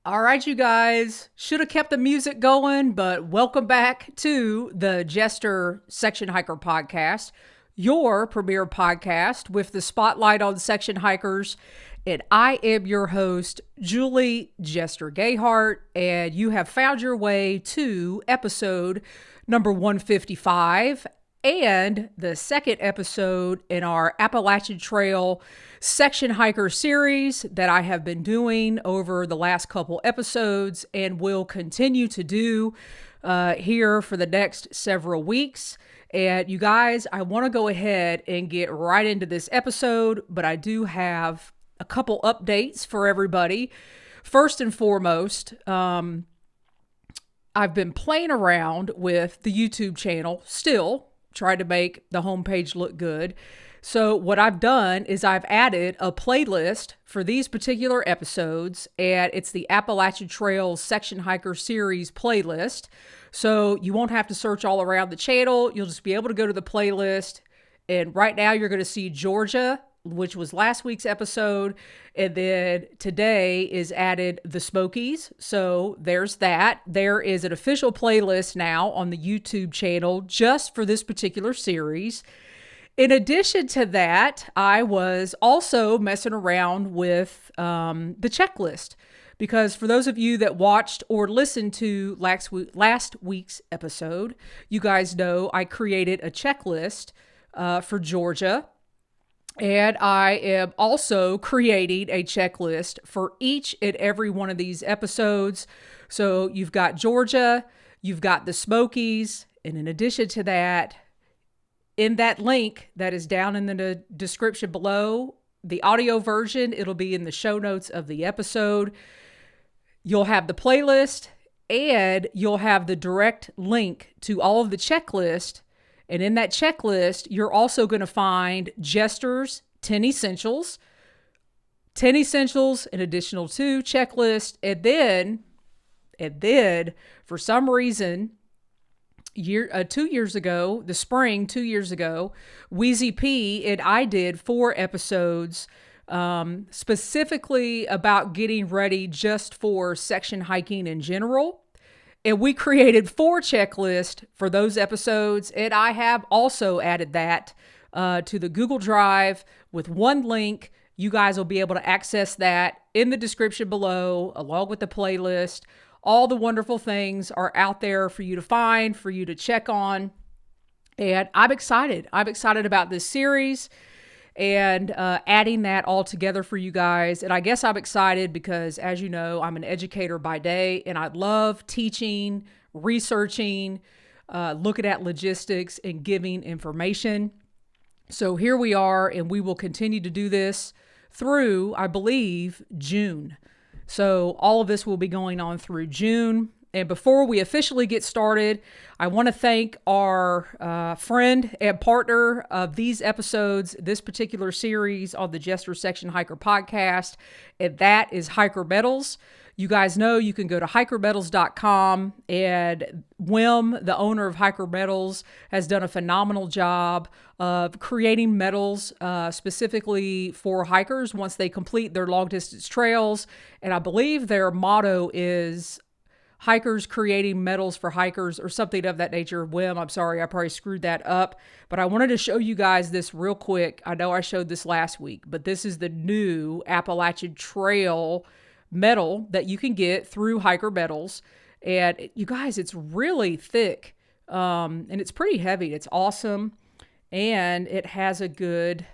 All right, you guys. Should have kept the music going, but welcome back to the Jester Section Hiker podcast, your premier podcast with the spotlight on section hikers. And I am your host, Julie Jester Gayheart, and you have found your way to episode number 155 and the second episode in our Appalachian Trail section hiker series that I have been doing over the last couple episodes and will continue to do here for the next several weeks. And you guys, I want to go ahead and get right into this episode, but I do have a couple updates for everybody. First and foremost, I've been playing around with the YouTube channel still, trying to make the homepage look good. So what I've done is I've added a playlist for these particular episodes, and it's the Appalachian Trail Section Hiker Series playlist. So you won't have to search all around the channel. You'll just be able to go to the playlist. And right now you're going to see Georgia, which was last week's episode. And then today is added the SMOKIES. So there's that. There is an official playlist now on the YouTube channel just for this particular series. In addition to that, I was also messing around with the checklist, because for those of you that watched or listened to last week's episode, you guys know I created a checklist for Georgia. And I am also creating a checklist for each and every one of these episodes. So you've got Georgia, you've got the SMOKIES, and in addition to that, in that link that is down in the description below, the audio version, it'll be in the show notes of the episode. You'll have the playlist and you'll have the direct link to all of the checklist. And in that checklist, you're also going to find Jester's 10 essentials, an additional 2 checklist. And then for some reason, 2 years ago, the spring, 2 years ago, Wheezy P and I did 4 episodes specifically about getting ready just for section hiking in general. And we created 4 checklists for those episodes. And I have also added that to the Google Drive with one link. You guys will be able to access that in the description below, along with the playlist. All the wonderful things are out there for you to find, for you to check on. And I'm excited. I'm excited about this series and adding that all together for you guys. And I guess I'm excited because, as you know, I'm an educator by day, and I love teaching, researching, looking at logistics, and giving information. So here we are, and we will continue to do this through, I believe, June. So all of this will be going on through June. And before we officially get started, I want to thank our friend and partner of these episodes, this particular series on the Jester Section Hiker podcast, and that is Hiker Metals. You guys know you can go to hikermetals.com, and Wim, the owner of Hiker Metals, has done a phenomenal job of creating metals specifically for hikers once they complete their long distance trails. And I believe their motto is hikers creating metals for hikers or something of that nature. Wim, I'm sorry, I probably screwed that up, but I wanted to show you guys this real quick. I know I showed this last week, but this is the new Appalachian Trail metal that you can get through Hiker Metals. And you guys, it's really thick and it's pretty heavy. It's awesome. And it has a good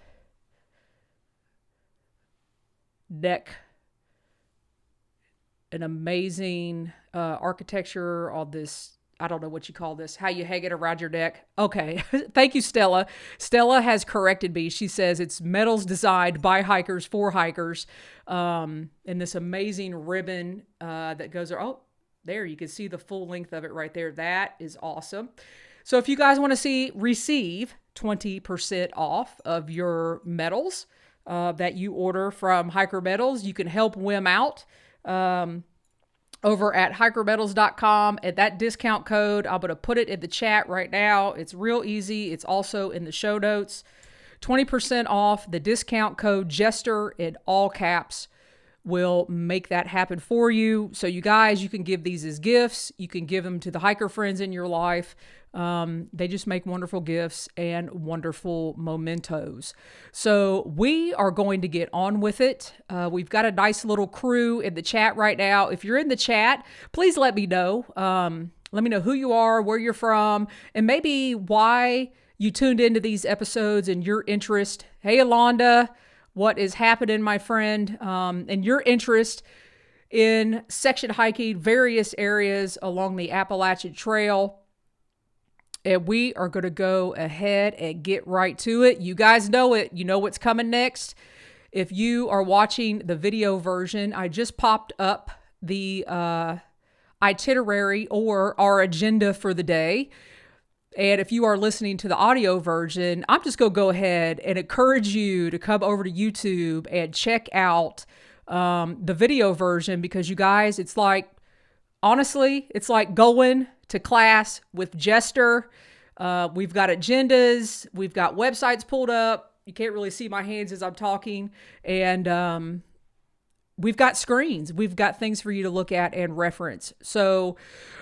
neck, an amazing architecture on this. I don't know what you call this, how you hang it around your neck. Okay. Thank you, Stella. Stella has corrected me. She says it's metals designed by hikers for hikers. And this amazing ribbon that goes, oh, there, you can see the full length of it right there. That is awesome. So if you guys want to receive 20% off of your metals that you order from Hiker Metals, you can help Wim out. Over at hikermetals.com, and that discount code, I'm going to put it in the chat right now. It's real easy. It's also in the show notes. 20% off, the discount code Jester in all caps will make that happen for you. So you guys, you can give these as gifts. You can give them to the hiker friends in your life. They just make wonderful gifts and wonderful mementos. So we are going to get on with it. We've got a nice little crew in the chat right now. If you're in the chat, please let me know. Let me know who you are, where you're from, and maybe why you tuned into these episodes and your interest. Hey, Alonda, what is happening, my friend? And your interest in section hiking various areas along the Appalachian Trail. And we are going to go ahead and get right to it. You guys know it. You know what's coming next. If you are watching the video version, I just popped up the itinerary or our agenda for the day. And if you are listening to the audio version, I'm just going to go ahead and encourage you to come over to YouTube and check out the video version, because you guys, it's like, honestly, it's like going to class with Jester. We've got agendas. We've got websites pulled up. You can't really see my hands as I'm talking. And we've got screens. We've got things for you to look at and reference. So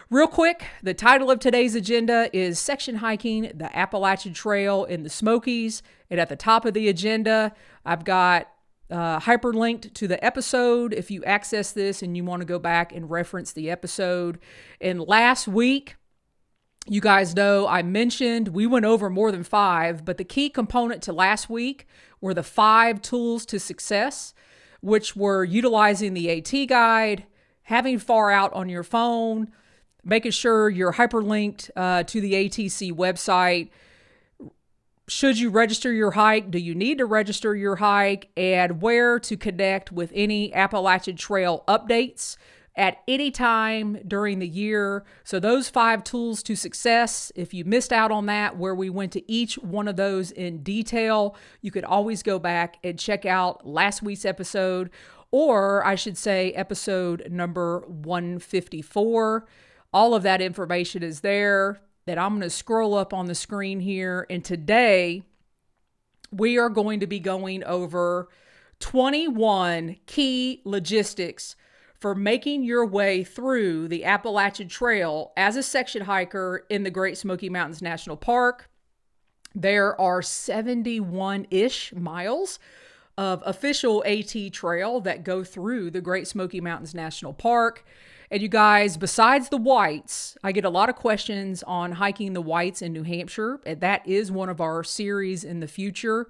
real quick, the title of today's agenda is Section Hiking the Appalachian Trail in the Smokies. And at the top of the agenda, I've got hyperlinked to the episode if you access this and you want to go back and reference the episode. And last week, you guys know I mentioned we went over more than 5, but the key component to last week were the 5 tools to success, which were utilizing the AT guide, having far out on your phone, making sure you're hyperlinked to the ATC website. Should you register your hike? Do you need to register your hike? And where to connect with any Appalachian Trail updates at any time during the year. So those 5 tools to success, if you missed out on that, where we went to each one of those in detail, you could always go back and check out last week's episode, or I should say episode number 154. All of that information is there that I'm going to scroll up on the screen here. And today we are going to be going over 21 key logistics for making your way through the Appalachian Trail as a section hiker in the Great Smoky Mountains National Park. There are 71-ish miles of official AT trail that go through the Great Smoky Mountains National Park. And you guys, besides the Whites, I get a lot of questions on hiking the Whites in New Hampshire, and that is one of our series in the future.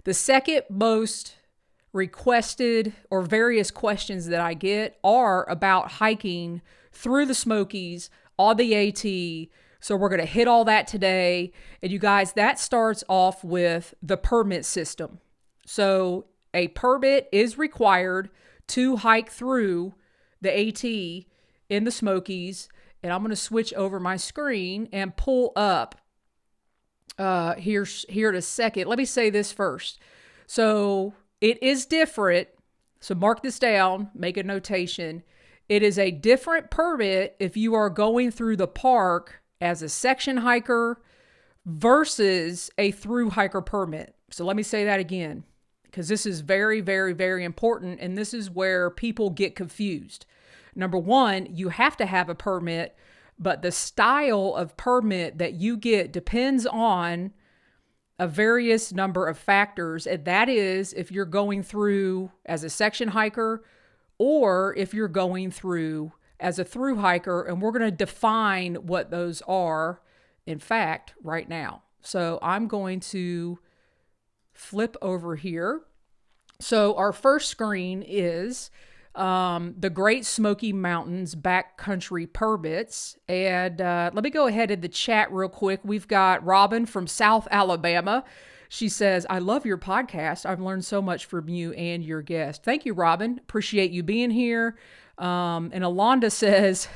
The second most requested or various questions that I get are about hiking through the Smokies on the AT. So we're going to hit all that today. And you guys, that starts off with the permit system. So a permit is required to hike through the AT in the Smokies. And I'm going to switch over my screen and pull up here in a second. Let me say this first. So it is different. So mark this down, make a notation. It is a different permit if you are going through the park as a section hiker versus a through hiker permit. So let me say that again, because this is very, very, very important. And this is where people get confused. Number one, you have to have a permit, but the style of permit that you get depends on a various number of factors. And that is if you're going through as a section hiker or if you're going through as a through hiker. And we're going to define what those are, in fact, right now. So I'm going to flip over here. So our first screen is the Great Smoky Mountains backcountry permits. And let me go ahead in the chat real quick. We've got Robin from South Alabama. She says, I love your podcast. I've learned so much from you and your guest. Thank you, Robin. Appreciate you being here. And Alonda says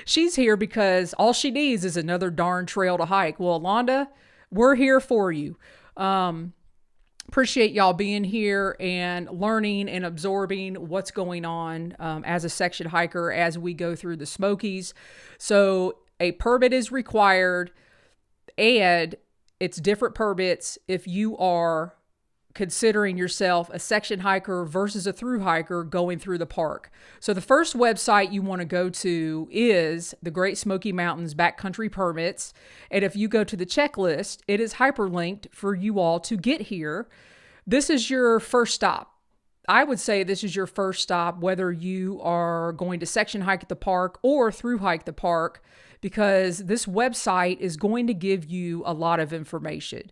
she's here because all she needs is another darn trail to hike. Well, Alonda, we're here for you. Appreciate y'all being here and learning and absorbing what's going on as a section hiker as we go through the Smokies. So a permit is required, and it's different permits if you are considering yourself a section hiker versus a through hiker going through the park. So the first website you want to go to is the Great Smoky Mountains Backcountry Permits. And if you go to the checklist, it is hyperlinked for you all to get here. This is your first stop. I would say this is your first stop, whether you are going to section hike at the park or through hike the park, because this website is going to give you a lot of information.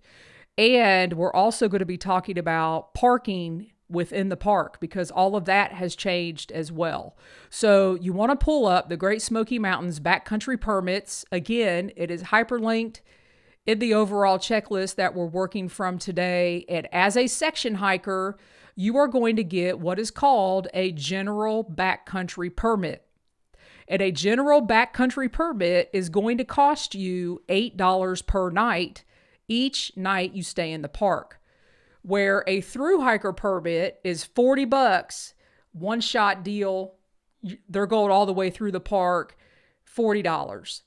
And we're also going to be talking about parking within the park, because all of that has changed as well. So you want to pull up the Great Smoky Mountains Backcountry Permits. Again, it is hyperlinked in the overall checklist that we're working from today. And as a section hiker, you are going to get what is called a general backcountry permit. And a general backcountry permit is going to cost you $8 per night each night you stay in the park, where a through hiker permit is $40, one shot deal. They're going all the way through the park, $40.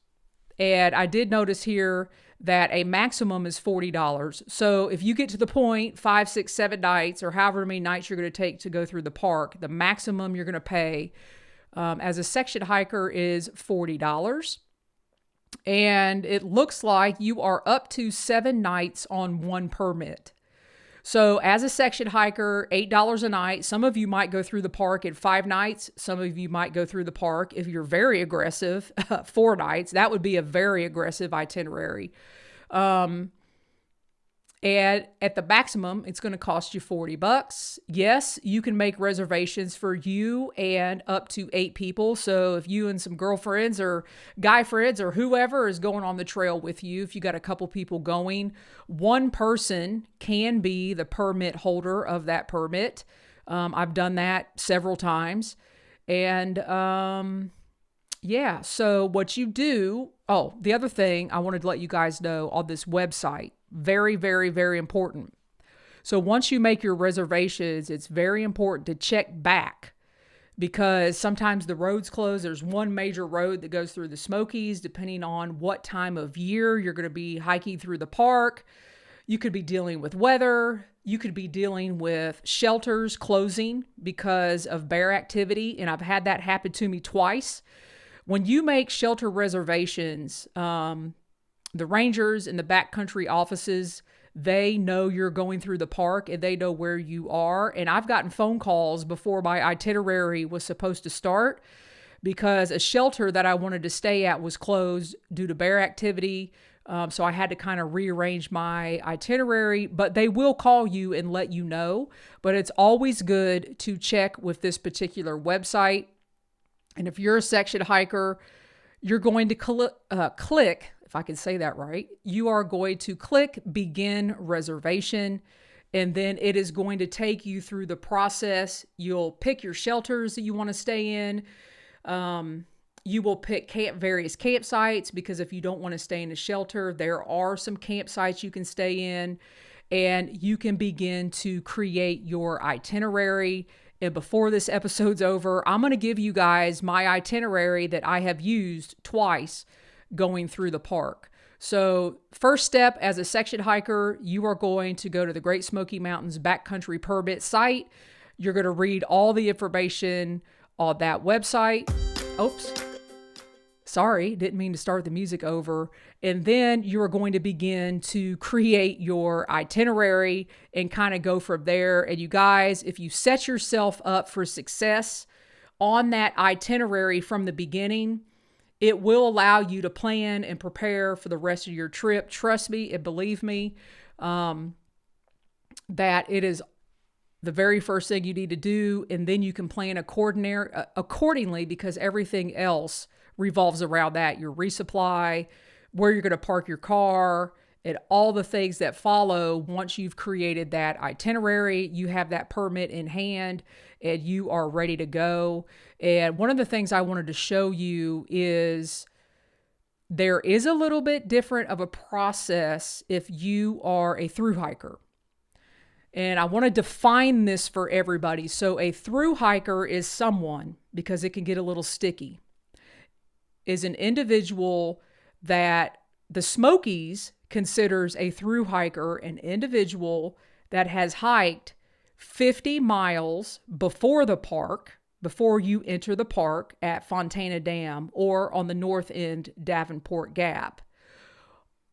And I did notice here that a maximum is $40. So if you get to the point 5, 6, 7 nights, or however many nights you're going to take to go through the park, the maximum you're going to pay as a section hiker is $40. And it looks like you are up to 7 nights on one permit. So as a section hiker, $8 a night. Some of you might go through the park in 5 nights. Some of you might go through the park, if you're very aggressive, 4 nights. That would be a very aggressive itinerary. And at the maximum, it's going to cost you $40. Yes, you can make reservations for you and up to 8 people. So if you and some girlfriends or guy friends or whoever is going on the trail with you, if you got a couple people going, one person can be the permit holder of that permit. I've done that several times. And yeah, so what you do, the other thing I wanted to let you guys know on this website, very, very, very important. So once you make your reservations, it's very important to check back, because sometimes the roads close. There's one major road that goes through the Smokies, depending on what time of year you're going to be hiking through the park. You could be dealing with weather. You could be dealing with shelters closing because of bear activity. And I've had that happen to me twice. When you make shelter reservations, the rangers in the backcountry offices, they know you're going through the park and they know where you are. And I've gotten phone calls before my itinerary was supposed to start, because a shelter that I wanted to stay at was closed due to bear activity. So I had to kind of rearrange my itinerary, but they will call you and let you know. But it's always good to check with this particular website. And if you're a section hiker, you're going to click, if I can say that right, you are going to click begin reservation, and then it is going to take you through the process. You'll pick your shelters that you want to stay in. You will pick various campsites, because if you don't want to stay in a shelter, there are some campsites you can stay in, and you can begin to create your itinerary. And before this episode's over, I'm going to give you guys my itinerary that I have used twice going through the park. So first step, as a section hiker, you are going to go to the Great Smoky Mountains Backcountry Permit site. You're going to read all the information on that website. Oops. Sorry, didn't mean to start the music over. And then you are going to begin to create your itinerary and kind of go from there. And you guys, if you set yourself up for success on that itinerary from the beginning, it will allow you to plan and prepare for the rest of your trip. Trust me and believe me, that it is the very first thing you need to do. And then you can plan accordingly, because everything else revolves around that. Your resupply, where you're going to park your car, and all the things that follow. Once you've created that itinerary, you have that permit in hand, and you are ready to go. And one of the things I wanted to show you is there is a little bit different of a process if you are a through hiker. And I want to define this for everybody. So a through hiker is someone, because it can get a little sticky, is an individual that the Smokies considers a through hiker, an individual that has hiked 50 miles before the park, before you enter the park at Fontana Dam or on the north end, Davenport Gap.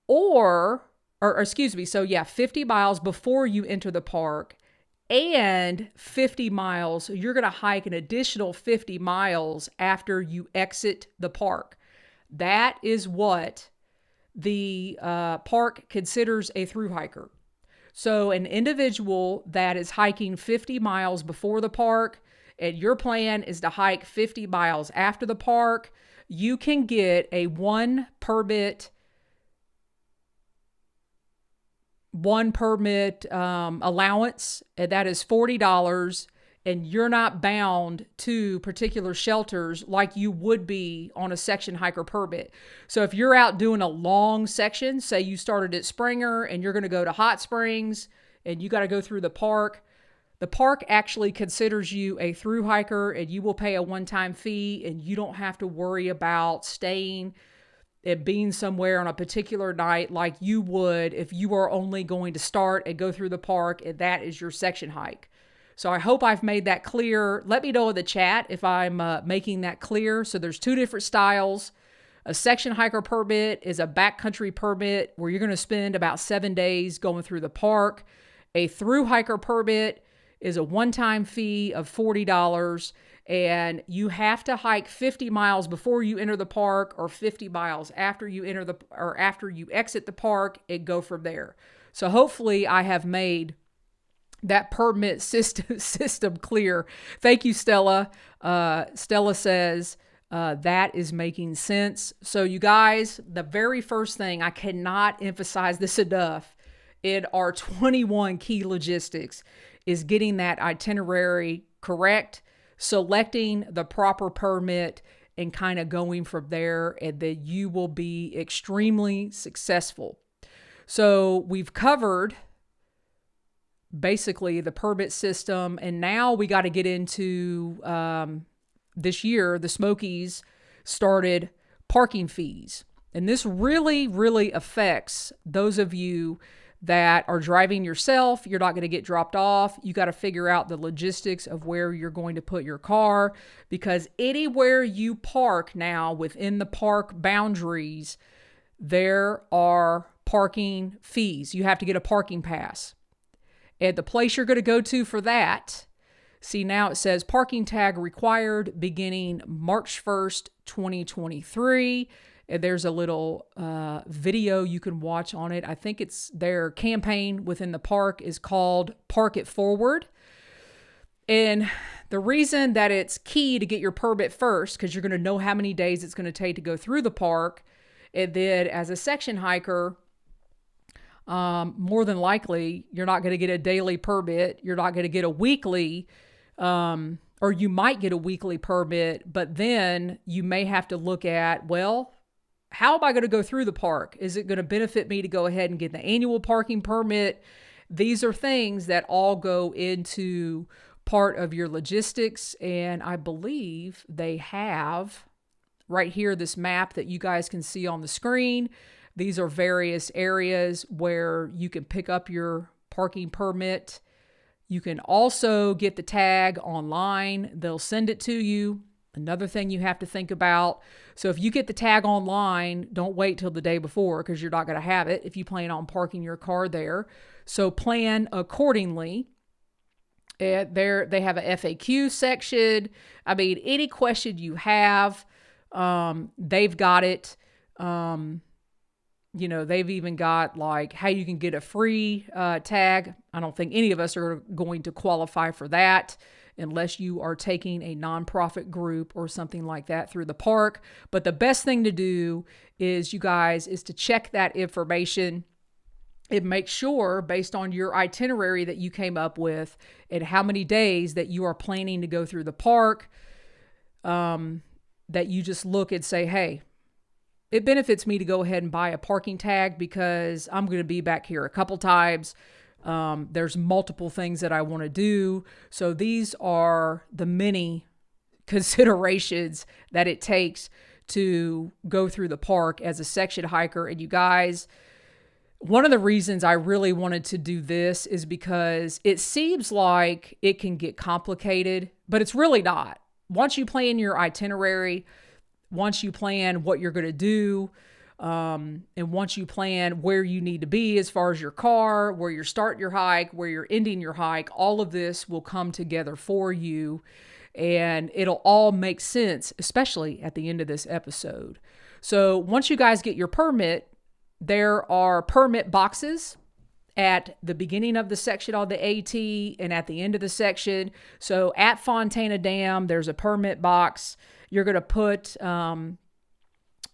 Or excuse me, so yeah, 50 miles before you enter the park and 50 miles, you're going to hike an additional 50 miles after you exit the park. That is what the park considers a thru hiker. So an individual that is hiking 50 miles before the park, and your plan is to hike 50 miles after the park, you can get a one permit allowance, and that is $40, and you're not bound to particular shelters like you would be on a section hiker permit. So if you're out doing a long section, say you started at Springer and you're going to go to Hot Springs and you got to go through the park actually considers you a thru hiker, and you will pay a one-time fee, and you don't have to worry about staying and being somewhere on a particular night like you would if you are only going to start and go through the park and that is your section hike. So I hope I've made that clear. Let me know in the chat if I'm making that clear. So there's two different styles. A section hiker permit is a backcountry permit where you're going to spend about 7 days going through the park. A thru hiker permit is a one-time fee of $40, and you have to hike 50 miles before you enter the park or 50 miles after you after you exit the park, and go from there. So hopefully I have made that permit system clear. Thank you, Stella. Stella says that is making sense. So you guys, the very first thing, I cannot emphasize this enough, in our 21 key logistics is getting that itinerary correct, selecting the proper permit, and kind of going from there, and then you will be extremely successful. So we've covered basically the permit system, and now we got to get into this year, the Smokies started parking fees. And this really, really affects those of you that are driving yourself. You're not going to get dropped off. You got to figure out the logistics of where you're going to put your car, because anywhere you park now within the park boundaries, there are parking fees. You have to get a parking pass. And the place you're going to go to for that, see, now it says parking tag required beginning March 1st, 2023. And there's a little video you can watch on it. I think it's their campaign within the park is called Park It Forward. And the reason that it's key to get your permit first, because you're going to know how many days it's going to take to go through the park. And then as a section hiker, more than likely, you're not going to get a daily permit. You're not going to get a weekly, or you might get a weekly permit, but then you may have to look at, well, how am I going to go through the park? Is it going to benefit me to go ahead and get the annual parking permit? These are things that all go into part of your logistics. And I believe they have right here this map that you guys can see on the screen. These are various areas where you can pick up your parking permit. You can also get the tag online. They'll send it to you. Another thing you have to think about. So if you get the tag online, don't wait till the day before, because you're not going to have it if you plan on parking your car there. So plan accordingly. They have a FAQ section. I mean, any question you have, they've got it. They've even got like how you can get a free tag. I don't think any of us are going to qualify for that unless you are taking a nonprofit group or something like that through the park. But the best thing to do is, you guys, is to check that information and make sure, based on your itinerary that you came up with and how many days that you are planning to go through the park, that you just look and say, hey, it benefits me to go ahead and buy a parking tag because I'm going to be back here a couple times. There's multiple things that I want to do. So these are the many considerations that it takes to go through the park as a section hiker. And you guys, One of the reasons I really wanted to do this is because it seems like it can get complicated, but it's really not. Once you plan your itinerary, once you plan what you're going to do, and once you plan where you need to be as far as your car, where you're starting your hike, where you're ending your hike, all of this will come together for you, and it'll all make sense, especially at the end of this episode. So once you guys get your permit, there are permit boxes at the beginning of the section on the AT and at the end of the section. So at Fontana Dam, there's a permit box. You're going to put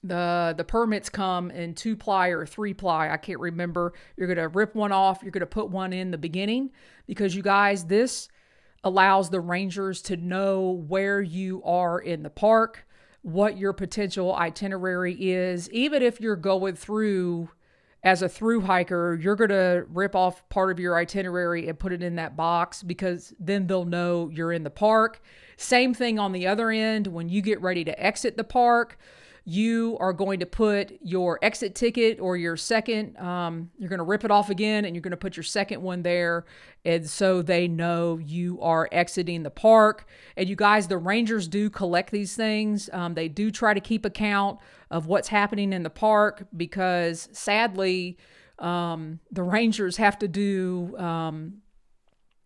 the permits come in 2-ply or 3-ply. I can't remember. You're going to rip one off. You're going to put one in the beginning because you guys, this allows the rangers to know where you are in the park, what your potential itinerary is. Even if you're going through as a through hiker, you're going to rip off part of your itinerary and put it in that box because then they'll know you're in the park. Same thing on the other end. When you get ready to exit the park, you are going to put your exit ticket or your second, you're going to rip it off again and you're going to put your second one there. And so they know you are exiting the park. And you guys, the rangers do collect these things. They do try to keep account of what's happening in the park because sadly, the rangers have to do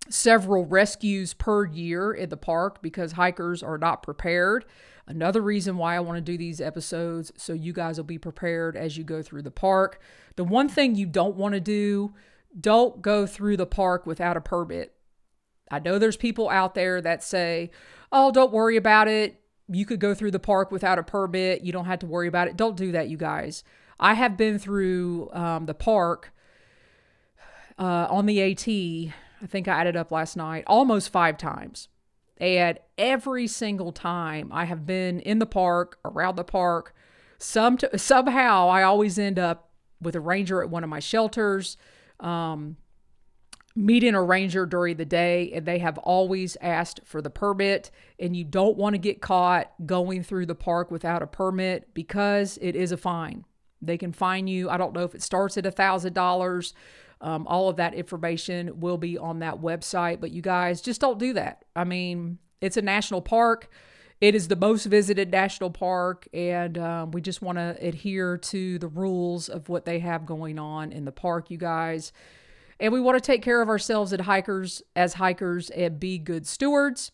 several rescues per year in the park because hikers are not prepared. Another reason why I want to do these episodes, so you guys will be prepared as you go through the park. The one thing you don't want to do, don't go through the park without a permit. I know there's people out there that say, oh, don't worry about it. You could go through the park without a permit. You don't have to worry about it. Don't do that, you guys. I have been through the park on the AT, I think I added up last night, almost 5 times. And every single time I have been in the park, around the park, somehow I always end up with a ranger at one of my shelters, meeting a ranger during the day, and they have always asked for the permit. And you don't want to get caught going through the park without a permit because it is a fine. They can fine you. I don't know if it starts at $1,000. All of that information will be on that website, but you guys just don't do that. I mean, it's a national park. It is the most visited national park, and we just want to adhere to the rules of what they have going on in the park, you guys. And we want to take care of ourselves as hikers and be good stewards.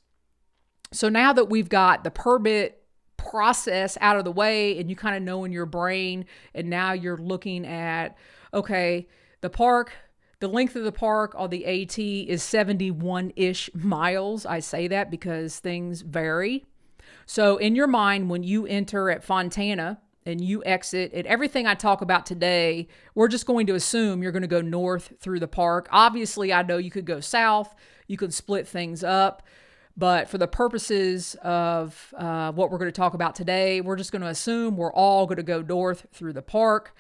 So now that we've got the permit process out of the way and you kind of know in your brain, and now you're looking at, okay, the park, the length of the park on the AT is 71-ish miles. I say that because things vary. So in your mind, when you enter at Fontana and you exit, and everything I talk about today, we're just going to assume you're going to go north through the park. Obviously, I know you could go south. You could split things up. But for the purposes of what we're going to talk about today, we're just going to assume we're all going to go north through the park,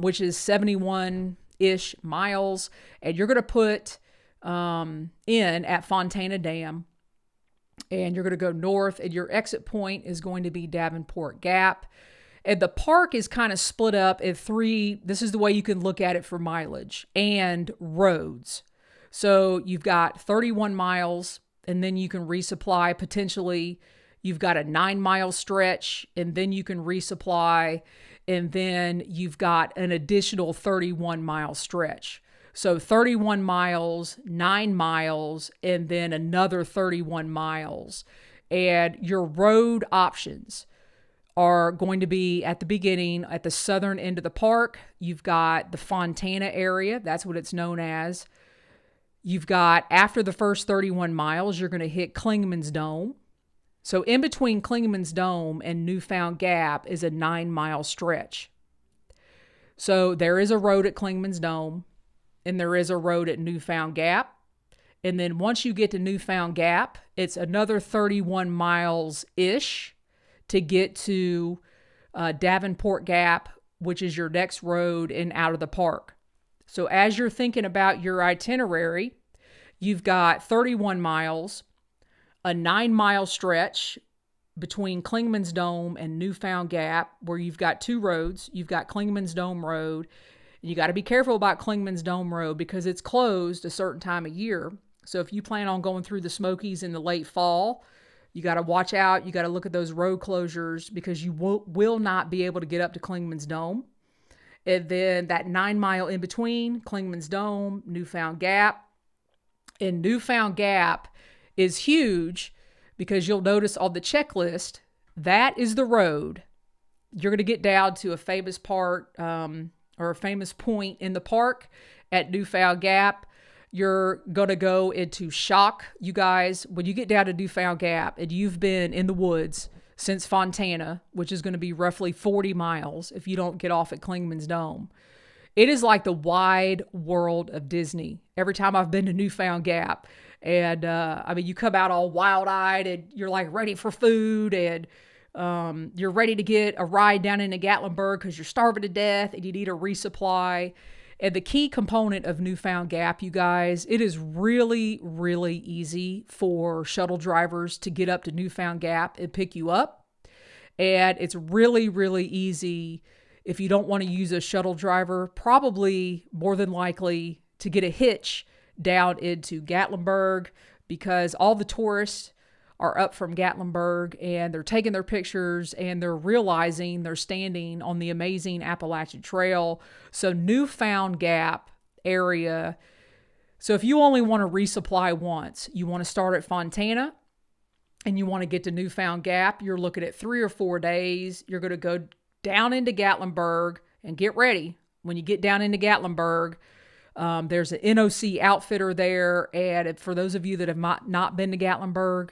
which is 71-ish miles. And you're going to put in at Fontana Dam, and you're going to go north, and your exit point is going to be Davenport Gap. And the park is kind of split up in 3. This is the way you can look at it for mileage and roads. So you've got 31 miles, and then you can resupply potentially. You've got a 9-mile stretch, and then you can resupply. And then you've got an additional 31-mile stretch. So 31 miles, 9 miles, and then another 31 miles. And your road options are going to be at the beginning, at the southern end of the park. You've got the Fontana area. That's what it's known as. You've got, after the first 31 miles, you're going to hit Klingman's Dome. So in between Klingman's Dome and Newfound Gap is a 9-mile stretch. So there is a road at Klingman's Dome, and there is a road at Newfound Gap. And then once you get to Newfound Gap, it's another 31 miles-ish to get to Davenport Gap, which is your next road and out of the park. So as you're thinking about your itinerary, you've got 31 miles, a 9-mile stretch between Klingman's Dome and Newfound Gap, where you've got 2 roads. You've got Klingman's Dome Road, And you got to be careful about Clingman's Dome Road because it's closed a certain time of year. So if you plan on going through the Smokies in the late fall, you got to watch out. You got to look at those road closures because you will not be able to get up to Clingman's Dome. And then that 9 mile in between Clingman's Dome, Newfound Gap. And Newfound Gap is huge because you'll notice on the checklist, that is the road. You're going to get down to a famous part or a famous point in the park at Newfound Gap. You're going to go into shock, you guys, when you get down to Newfound Gap and you've been in the woods since Fontana, which is going to be roughly 40 miles if you don't get off at Clingman's Dome. It is like the wide world of Disney every time I've been to Newfound Gap. And I mean, you come out all wild-eyed and you're like ready for food and you're ready to get a ride down into Gatlinburg because you're starving to death and you need a resupply. And the key component of Newfound Gap, you guys, it is really, really easy for shuttle drivers to get up to Newfound Gap and pick you up. And it's really, really easy if you don't want to use a shuttle driver, probably more than likely to get a hitch down into Gatlinburg because all the tourists are up from Gatlinburg and they're taking their pictures and they're realizing they're standing on the amazing Appalachian Trail. So Newfound Gap area. So if you only want to resupply once, you want to start at Fontana and you want to get to Newfound Gap, you're looking at 3 or 4 days. You're going to go down into Gatlinburg and get ready. When you get down into Gatlinburg, there's an NOC outfitter there. And for those of you that have not been to Gatlinburg,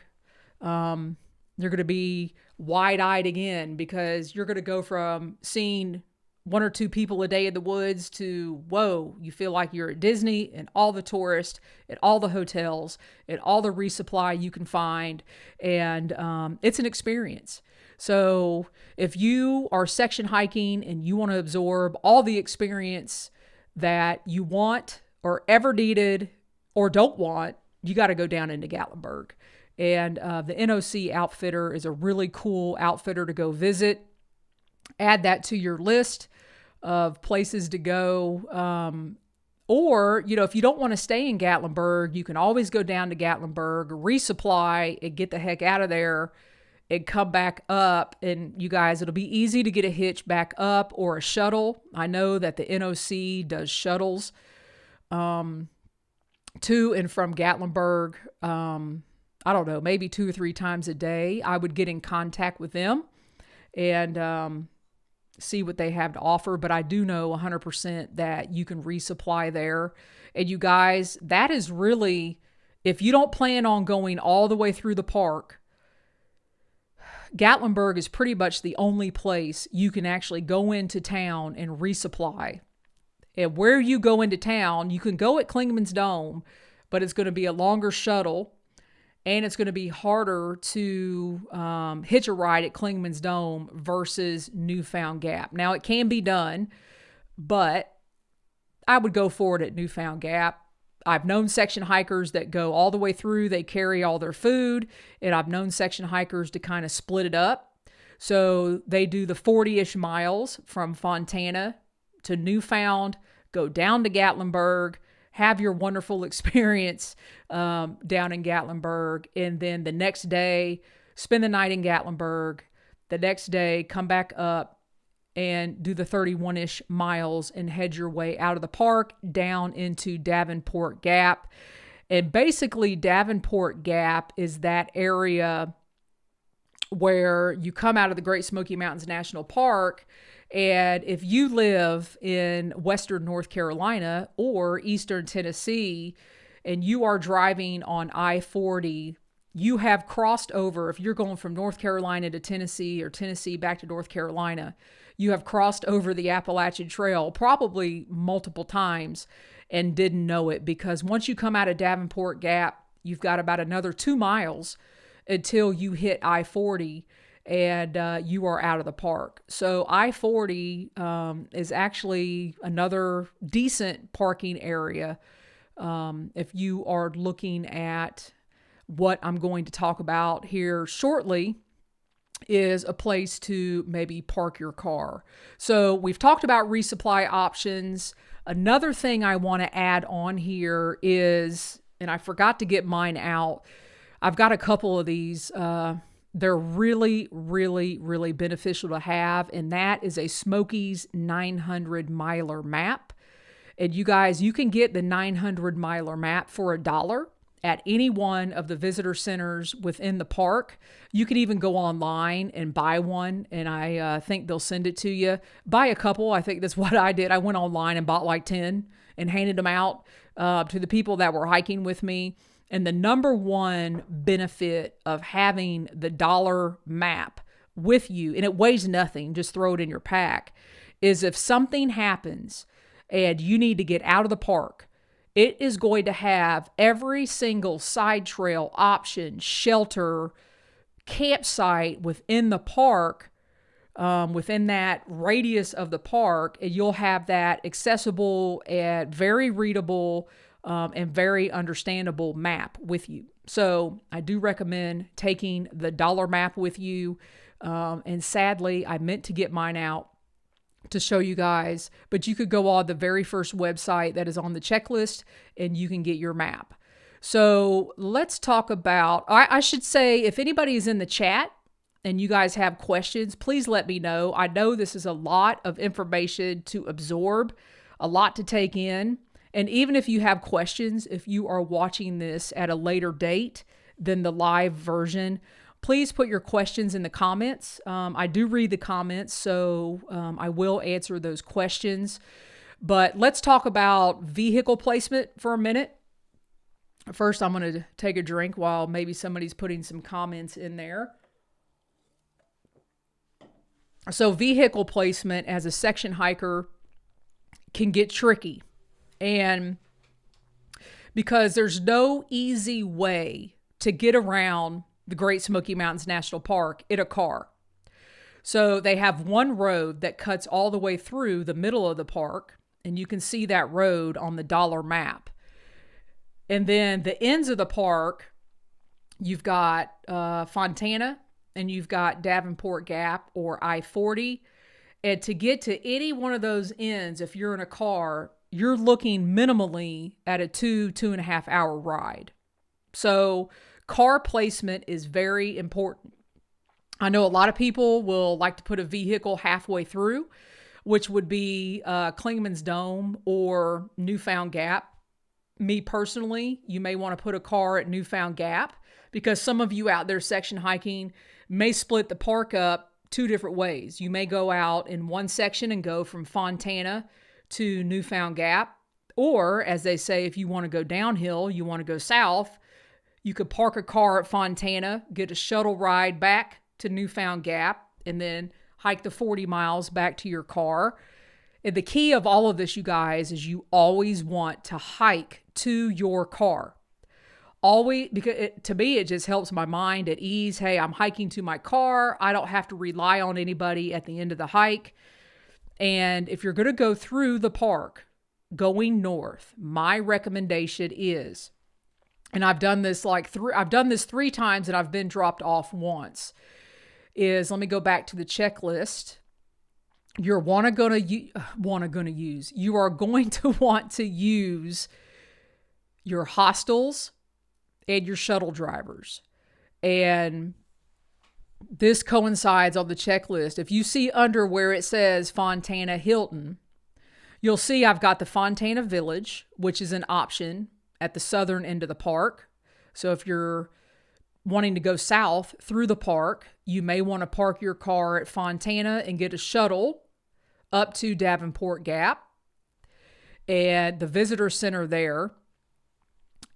you're going to be wide-eyed again because you're going to go from seeing 1 or 2 people a day in the woods to, whoa, you feel like you're at Disney and all the tourists and all the hotels and all the resupply you can find. And it's an experience. So if you are section hiking and you want to absorb all the experience that you want or ever needed or don't want, you got to go down into Gatlinburg. And the NOC outfitter is a really cool outfitter to go visit. Add that to your list of places to go. Or, you know, if you don't want to stay in Gatlinburg, you can always go down to Gatlinburg, resupply, and get the heck out of there and come back up. And you guys, it'll be easy to get a hitch back up or a shuttle. I know that the NOC does shuttles to and from Gatlinburg. I don't know, maybe 2 or 3 times a day. I would get in contact with them and see what they have to offer. But I do know 100% that you can resupply there. And you guys, that is really, if you don't plan on going all the way through the park, Gatlinburg is pretty much the only place you can actually go into town and resupply. And where you go into town, you can go at Clingman's Dome, but it's going to be a longer shuttle. And it's going to be harder to hitch a ride at Clingman's Dome versus Newfound Gap. Now, it can be done, but I would go for it at Newfound Gap. I've known section hikers that go all the way through. They carry all their food. And I've known section hikers to kind of split it up. So they do the 40-ish miles from Fontana to Newfound, go down to Gatlinburg, have your wonderful experience down in Gatlinburg, and then the next day, spend the night in Gatlinburg. The next day, come back up and do the 31-ish miles and head your way out of the park down into Davenport Gap. And basically, Davenport Gap is that area where you come out of the Great Smoky Mountains National Park. And if you live in Western North Carolina or Eastern Tennessee and you are driving on I-40, you have crossed over. If you're going from North Carolina to Tennessee or Tennessee back to North Carolina, you have crossed over the Appalachian Trail probably multiple times and didn't know it, because once you come out of Davenport Gap, you've got about another 2 miles until you hit I-40. And you are out of the park. So I-40 is actually another decent parking area if you are looking at what I'm going to talk about here shortly. is a place to maybe park your car. So we've talked about resupply options. Another thing I want to add on here is, and I forgot to get mine out, I've got a couple of these. They're really, really, really beneficial to have, and that is a SMOKIES 900 miler map. And you guys, you can get the 900 miler map for $1 at any one of the visitor centers within the park. You can even go online and buy one, and I think they'll send it to you. Buy a couple. I think that's what I did. I went online and bought like 10 and handed them out to the people that were hiking with me. And the number one benefit of having the dollar map with you, and it weighs nothing, just throw it in your pack, is if something happens and you need to get out of the park, it is going to have every single side trail, option, shelter, campsite within the park, within that radius of the park, and you'll have that accessible and very readable and very understandable map with you. So I do recommend taking the dollar map with you. And sadly, I meant to get mine out to show you guys, but you could go on the very first website that is on the checklist and you can get your map. So let's talk about, I should say, if anybody is in the chat and you guys have questions, please let me know. I know this is a lot of information to absorb, a lot to take in. And even if you have questions, if you are watching this at a later date than the live version, please put your questions in the comments. I do read the comments, so I will answer those questions. But let's talk about vehicle placement for a minute. First, I'm going to take a drink while maybe somebody's putting some comments in there. So vehicle placement as a section hiker can get tricky. And because there's no easy way to get around the Great Smoky Mountains National Park in a car. So they have one road that cuts all the way through the middle of the park, and you can see that road on the dollar map. And then the ends of the park, you've got Fontana, and you've got Davenport Gap or I-40. And to get to any one of those ends, if you're in a car, you're looking minimally at a 2.5 hour ride. So car placement is very important. I know a lot of people will like to put a vehicle halfway through, which would be Clingman's Dome or Newfound Gap. Me personally, you may want to put a car at Newfound Gap because some of you out there section hiking may split the park up two different ways. You may go out in one section and go from Fontana to Newfound Gap, or as they say, if you want to go downhill, you want to go south, you could park a car at Fontana, get a shuttle ride back to Newfound Gap, and then hike the 40 miles back to your car. And the key of all of this, you guys, is you always want to hike to your car. Always, because to me, it just helps my mind at ease. Hey, I'm hiking to my car. I don't have to rely on anybody at the end of the hike. And if you're going to go through the park going north, my recommendation is, and I've done this three times and I've been dropped off once, is, let me go back to the checklist. You are going to want to use your hostels and your shuttle drivers. And this coincides on the checklist. If you see under where it says Fontana Hilton, you'll see I've got the Fontana Village, which is an option at the southern end of the park. So if you're wanting to go south through the park, you may want to park your car at Fontana and get a shuttle up to Davenport Gap. And the visitor center there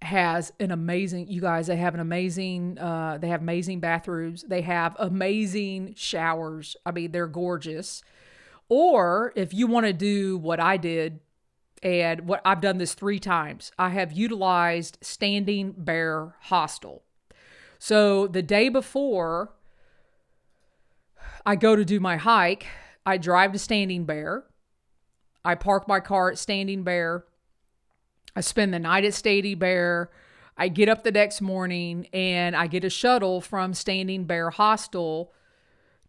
has an amazing, you guys, they have amazing bathrooms. They have amazing showers. I mean, they're gorgeous. Or if you want to do what I did, and what I've done this 3 times, I have utilized Standing Bear Hostel. So the day before I go to do my hike, I drive to Standing Bear. I park my car at Standing Bear. I spend the night at Standing Bear. I get up the next morning and I get a shuttle from Standing Bear Hostel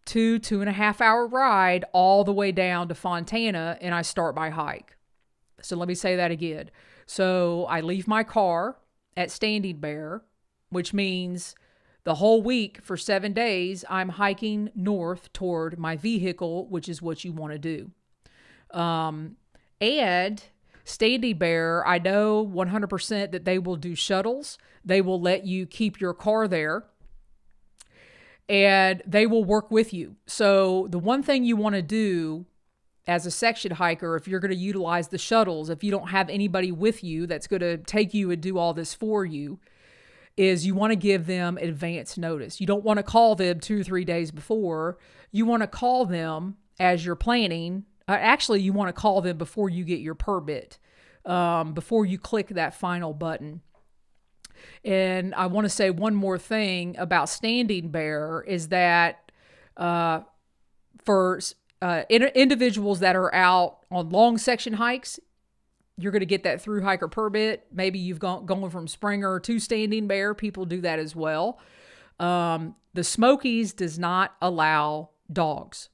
two and a half hour ride all the way down to Fontana, and I start my hike. So let me say that again. So I leave my car at Standing Bear, which means the whole week for 7 days, I'm hiking north toward my vehicle, which is what you want to do. And Standing Bear, I know 100% that they will do shuttles. They will let you keep your car there, and they will work with you. So the one thing you want to do as a section hiker, if you're going to utilize the shuttles, if you don't have anybody with you that's going to take you and do all this for you, is you want to give them advance notice. You don't want to call them 2 or 3 days before. You want to call them as you're planning. Actually, you want to call them before you get your permit, before you click that final button. And I want to say one more thing about Standing Bear is that for individuals that are out on long section hikes, you're going to get that Thru Hiker Permit. Maybe you've going from Springer to Standing Bear. People do that as well. The Smokies does not allow dogs.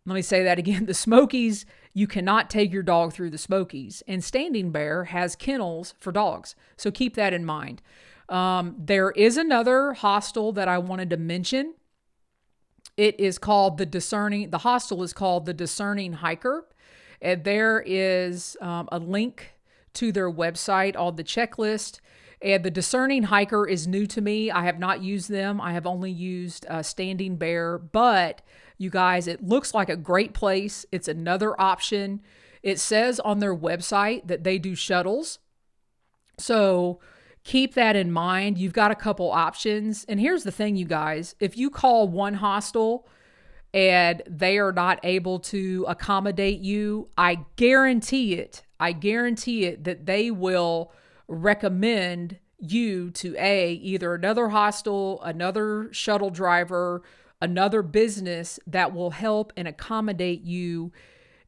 Let me say that again. The Smokies, you cannot take your dog through the Smokies. And Standing Bear has kennels for dogs. So keep that in mind. There is another hostel that I wanted to mention. It is called the hostel is called the Discerning Hiker. And there is a link to their website on the checklist. And the Discerning Hiker is new to me. I have not used them. I have only used Standing Bear. But you guys, it looks like a great place. It's another option. It says on their website that they do shuttles. So keep that in mind. You've got a couple options. And here's the thing, you guys. If you call one hostel and they are not able to accommodate you, I guarantee it that they will recommend you to either another hostel, another shuttle driver, another business that will help and accommodate you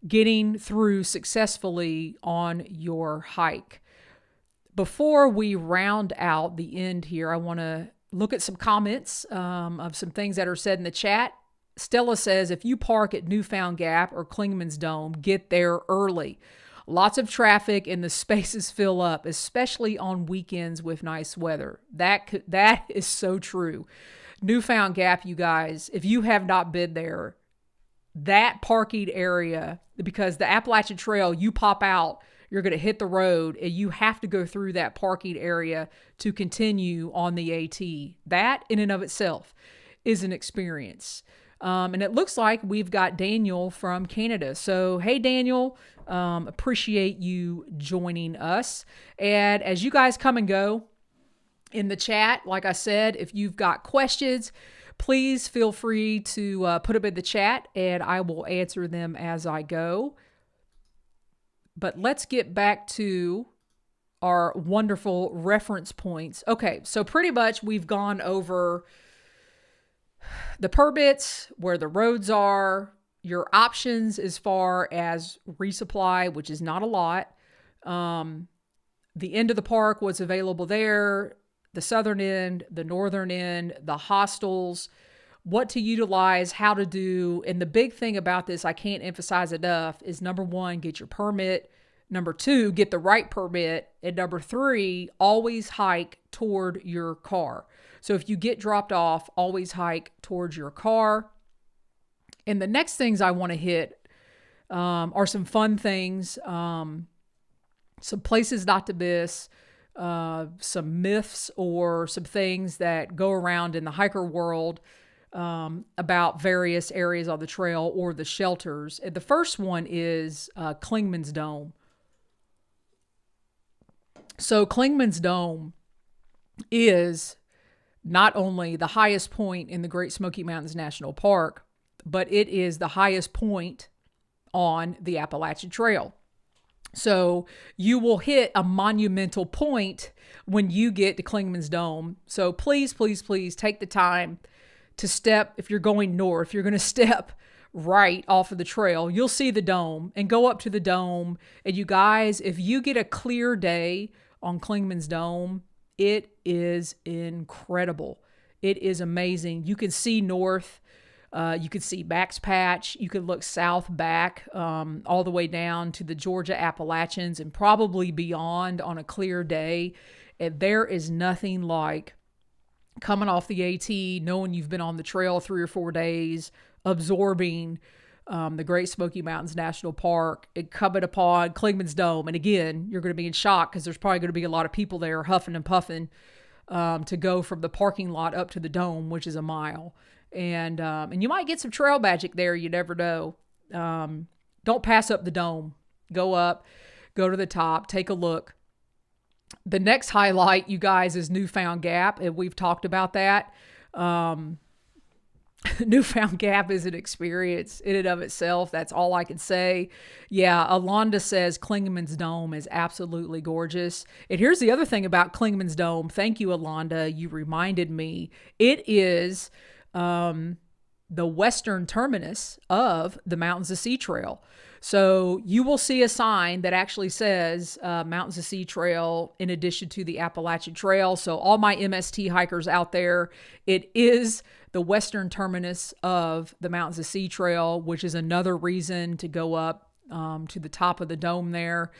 getting through successfully on your hike. Before we round out the end here, I want to look at some comments of some things that are said in the chat. Stella says, if you park at Newfound Gap or Klingman's Dome, get there early. Lots of traffic and the spaces fill up, especially on weekends with nice weather. That is so true. Newfound Gap, you guys, if you have not been there, that parking area, because the Appalachian Trail, you pop out, you're going to hit the road, and you have to go through that parking area to continue on the AT. That, in and of itself, is an experience. And it looks like we've got Daniel from Canada. So, hey, Daniel, appreciate you joining us. And as you guys come and go in the chat, like I said, if you've got questions, please feel free to put them in the chat, and I will answer them as I go. But let's get back to our wonderful reference points. Okay, so pretty much we've gone over the permits, where the roads are, your options as far as resupply, which is not a lot. The end of the park, what's available there, the southern end, the northern end, the hostels, what to utilize, how to do. And the big thing about this, I can't emphasize enough, is number one, get your permit. Number two, get the right permit. And number three, always hike toward your car. So if you get dropped off, always hike towards your car. And the next things I want to hit are some fun things, some places not to miss, some myths or some things that go around in the hiker world about various areas on the trail or the shelters. And the first one is Klingman's Dome. So Klingman's Dome is not only the highest point in the Great Smoky Mountains National Park, but it is the highest point on the Appalachian Trail. So you will hit a monumental point when you get to Klingman's Dome. So please, please, please take the time to step. If you're going north, you're going to step right off of the trail. You'll see the dome and go up to the dome. And you guys, if you get a clear day on Klingman's Dome, it is incredible. It is amazing. You can see north. You could see Max Patch. You could look south back all the way down to the Georgia Appalachians and probably beyond on a clear day. And there is nothing like coming off the AT, knowing you've been on the trail 3 or 4 days, absorbing the Great Smoky Mountains National Park, and coming upon Clingman's Dome. And again, you're going to be in shock because there's probably going to be a lot of people there huffing and puffing to go from the parking lot up to the dome, which is a mile. And you might get some trail magic there. You never know. Don't pass up the dome. Go up, go to the top, take a look. The next highlight, you guys, is Newfound Gap, and we've talked about that. Newfound Gap is an experience in and of itself. That's all I can say. Yeah, Alonda says Clingman's Dome is absolutely gorgeous. And here's the other thing about Clingman's Dome. Thank you, Alonda. You reminded me. It is the western terminus of the Mountains to Sea Trail. So you will see a sign that actually says Mountains to Sea Trail in addition to the Appalachian Trail. So all my MST hikers out there, it is the western terminus of the Mountains to Sea Trail, which is another reason to go up to the top of the dome there.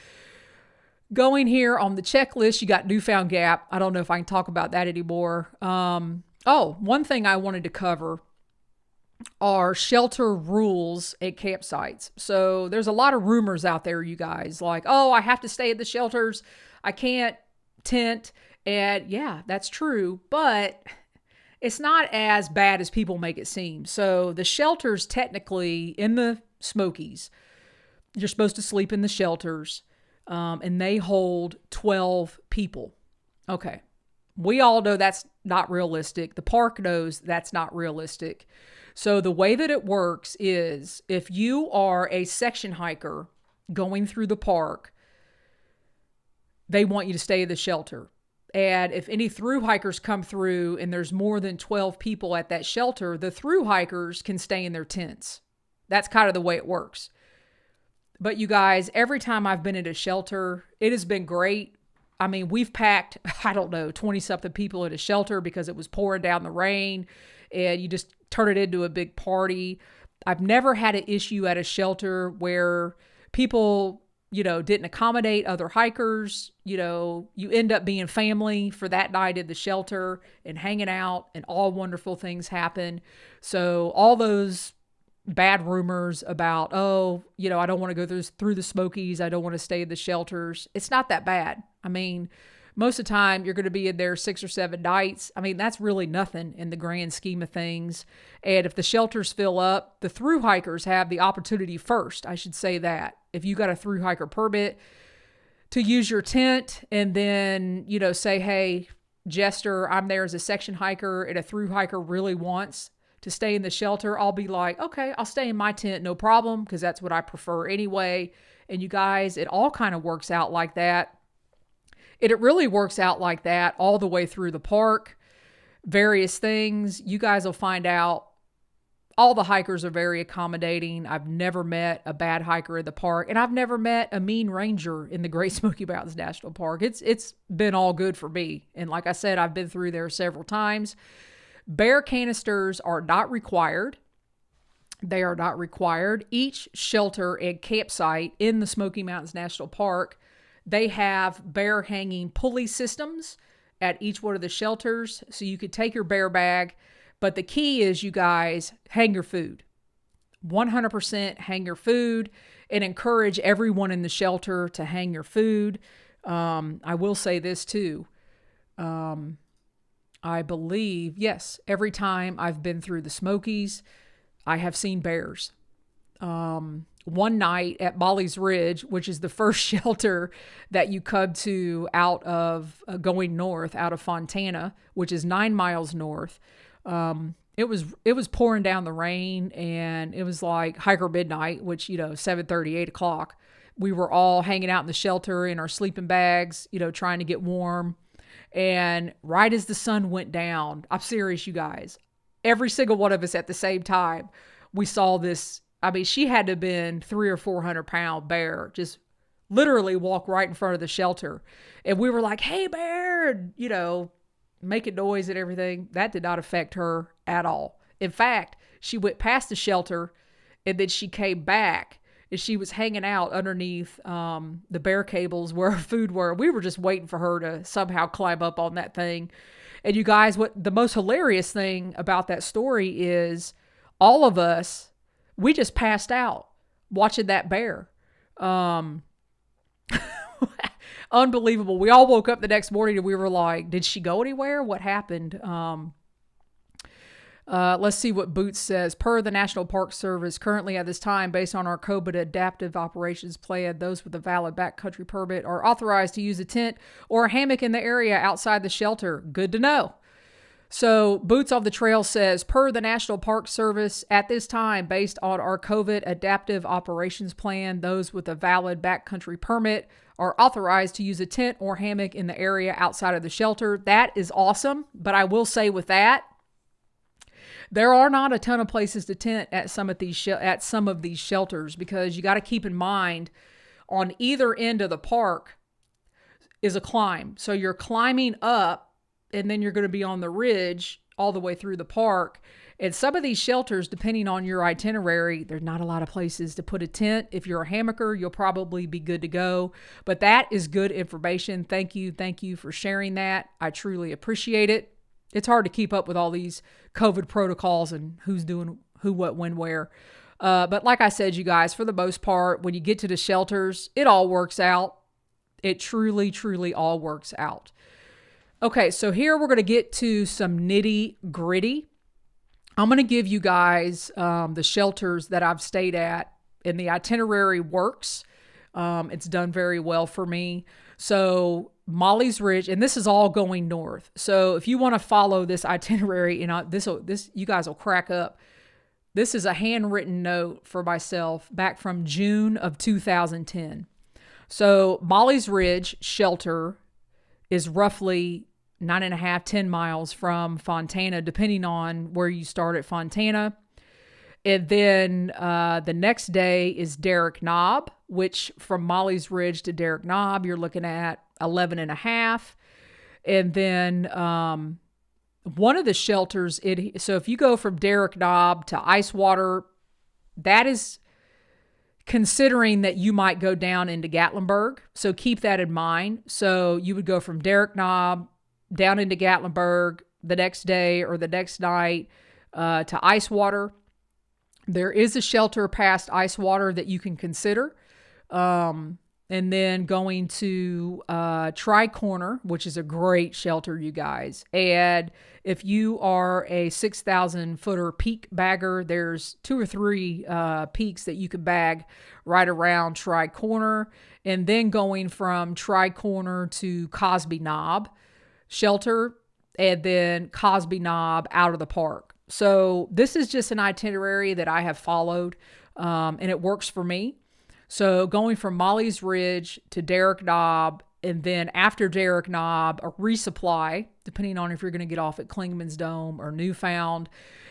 Going here on the checklist, you got Newfound Gap. I don't know if I can talk about that anymore. One thing I wanted to cover are shelter rules at campsites. So there's a lot of rumors out there, you guys, like, oh, I have to stay at the shelters. I can't tent. And yeah, that's true, but it's not as bad as people make it seem. So the shelters, technically in the Smokies, you're supposed to sleep in the shelters, and they hold 12 people. Okay. We all know that's not realistic. The park knows that's not realistic. So the way that it works is if you are a section hiker going through the park, they want you to stay at the shelter. And if any thru hikers come through and there's more than 12 people at that shelter, the thru hikers can stay in their tents. That's kind of the way it works. But you guys, every time I've been at a shelter, it has been great. I mean, we've packed, 20-something people at a shelter because it was pouring down the rain, and you just turn it into a big party. I've never had an issue at a shelter where people, didn't accommodate other hikers. You end up being family for that night at the shelter and hanging out, and all wonderful things happen. So all those bad rumors about, I don't want to go through the Smokies, I don't want to stay in the shelters, it's not that bad. I mean, most of the time you're going to be in there 6 or 7 nights. I mean, that's really nothing in the grand scheme of things. And if the shelters fill up, the thru hikers have the opportunity first. I should say that. If you got a Thru Hiker Permit, to use your tent and then, say, hey, Jester, I'm there as a section hiker and a thru hiker really wants to stay in the shelter, I'll be like, okay, I'll stay in my tent, no problem, because that's what I prefer anyway. And you guys, it all kind of works out like that. It really works out like that all the way through the park. Various things. You guys will find out all the hikers are very accommodating. I've never met a bad hiker in the park, and I've never met a mean ranger in the Great Smoky Mountains National Park. It's been all good for me. And like I said, I've been through there several times. Bear canisters are not required. They are not required. Each shelter and campsite in the Smoky Mountains National Park, they have bear hanging pulley systems at each one of the shelters. So you could take your bear bag, but the key is, you guys, hang your food. 100% hang your food, and encourage everyone in the shelter to hang your food. I will say this too. I believe, yes, every time I've been through the Smokies, I have seen bears. One night at Molly's Ridge, which is the first shelter that you come to out of going north out of Fontana, which is 9 miles north. It was pouring down the rain, and it was like hiker midnight, which, 7:30, 8 o'clock. We were all hanging out in the shelter in our sleeping bags, trying to get warm. And right as the sun went down, I'm serious, you guys, every single one of us at the same time, we saw this. I mean, she had to have been 300 or 400 pound bear, just literally walk right in front of the shelter. And we were like, hey, bear, and, making noise and everything. That did not affect her at all. In fact, she went past the shelter, and then she came back, and she was hanging out underneath the bear cables where her food were. We were just waiting for her to somehow climb up on that thing. And you guys, what the most hilarious thing about that story is, all of us, we just passed out watching that bear. Unbelievable. We all woke up the next morning and we were like, did she go anywhere? What happened? Let's see what Boots says. Per the National Park Service, currently at this time, based on our COVID adaptive operations plan, those with a valid backcountry permit are authorized to use a tent or a hammock in the area outside the shelter. Good to know. So Boots on the Trail says, per the National Park Service, at this time, based on our COVID adaptive operations plan, those with a valid backcountry permit are authorized to use a tent or hammock in the area outside of the shelter. That is awesome. But I will say with that, there are not a ton of places to tent at some of these shelters, because you got to keep in mind, on either end of the park is a climb. So you're climbing up, and then you're going to be on the ridge all the way through the park. And some of these shelters, depending on your itinerary, there's not a lot of places to put a tent. If you're a hammocker, you'll probably be good to go. But that is good information. Thank you. Thank you for sharing that. I truly appreciate it. It's hard to keep up with all these COVID protocols and who's doing who, what, when, where. But like I said, you guys, for the most part, when you get to the shelters, it all works out. It truly, truly all works out. Okay, so here we're going to get to some nitty gritty. I'm going to give you guys the shelters that I've stayed at, and the itinerary works. It's done very well for me. So Molly's Ridge, and this is all going north. So if you want to follow this itinerary, and this you guys will crack up. This is a handwritten note for myself back from June of 2010. So Molly's Ridge shelter is roughly 9.5, 10 miles from Fontana, depending on where you start at Fontana. And then the next day is Derrick Knob, which from Molly's Ridge to Derrick Knob, you're looking at 11.5. And then one of the shelters, so if you go from Derrick Knob to Icewater, that is considering that you might go down into Gatlinburg. So keep that in mind. So you would go from Derrick Knob down into Gatlinburg the next day or the next night to Icewater. There is a shelter past Icewater that you can consider. And then going to Tri-Corner, which is a great shelter, you guys. And if you are a 6,000 footer peak bagger, there's 2 or 3 peaks that you can bag right around Tri-Corner. And then going from Tri-Corner to Cosby Knob shelter, and then Cosby Knob out of the park. So this is just an itinerary that I have followed, and it works for me. So going from Molly's Ridge to Derrick Knob, and then after Derrick Knob, a resupply, depending on if you're going to get off at Klingman's Dome or Newfound,